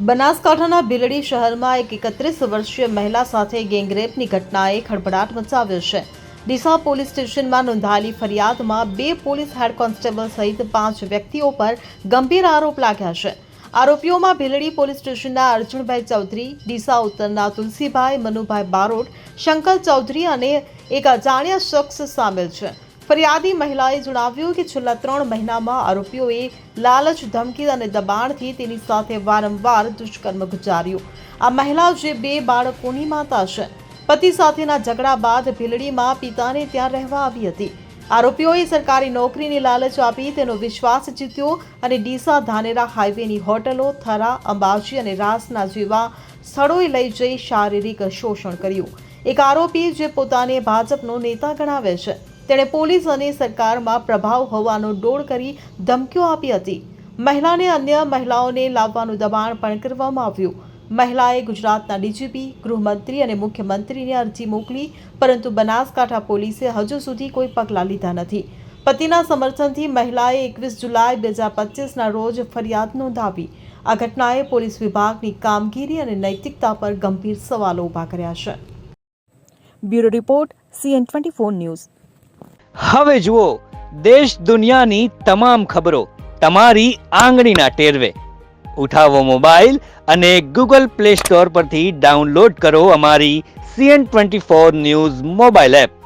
બનાસકાંઠાના ભીલડી શહેરમાં એક 31 વર્ષીય મહિલા સાથે ગેંગરેપની ઘટનાએ ખળભળાટ મચાવ્યો છે। ડીસા પોલીસ સ્ટેશનમાં નોંધાયેલી ફરિયાદમાં 2 પોલીસ હેડ કોન્સ્ટેબલ સહિત 5 વ્યક્તિઓ પર ગંભીર આરોપ લાગ્યા છે। આરોપીઓમાં ભીલડી પોલીસ સ્ટેશનના અર્જુનભાઈ ચૌધરી, ડીસા ઉત્તરના તુલસીભાઈ મનુભાઈ બારોટ, શંકર ચૌધરી અને એક અજાણ્યા શખ્સ સામેલ છે। ફરિયાદી મહિલાએ જણાવ્યું કે છેલ્લા 3 મહિનામાં આરોપીઓએ લાલચ, ધમકી અને દબાણથી તેની સાથે વારંવાર દુષ્કર્મ ગુજાર્યું। આ મહિલા જે 2 બાળકોની માતા છે, પતિ સાથેના ઝઘડા બાદ ભીલડીમાં પિતાને ત્યાં રહેવા આવી હતી। આરોપીઓએ સરકારી નોકરીની લાલચ આપી તેનો વિશ્વાસ જીત્યો અને ડીસા ધાનેરા હાઈવેની હોટલો, થરા, અંબાજી અને રાસના જેવા સ્થળોએ લઈ જઈ શારીરિક શોષણ કર્યું। એક આરોપી જે પોતાને ભાજપનો નેતા ગણાવે છે, તેણે પોલીસ અને સરકારમાં પ્રભાવ હોવાનો ડોળ કરી ધમકીઓ આપી હતી। મહિલાને અન્ય મહિલાઓને લાવવાનું દબાણ પણ કરવામાં આવ્યું। મહિલાએ ગુજરાતના ડીજીપી, ગૃહમંત્રી અને મુખ્યમંત્રીને અરજી મોકલી, પરંતુ બનાસકાંઠા પોલીસે હજુ સુધી કોઈ પગલાં લીધા નથી। પતિના સમર્થનથી મહિલાએ 21 જુલાઈ 2025ના રોજ ફરિયાદ નોંધાવી। આ ઘટનાએ પોલીસ વિભાગની કામગીરી અને નૈતિકતા પર ગંભીર સવાલો ઊભા કર્યા છે। Bureau report CN24 news. હવે જુઓ દેશ દુનિયાની તમામ ખબરો તમારી આંગળીના ટેરવે। ઉઠાવો મોબાઈલ અને Google Play Store પરથી ડાઉનલોડ કરો અમારી CN24 ન્યૂઝ મોબાઈલ એપ।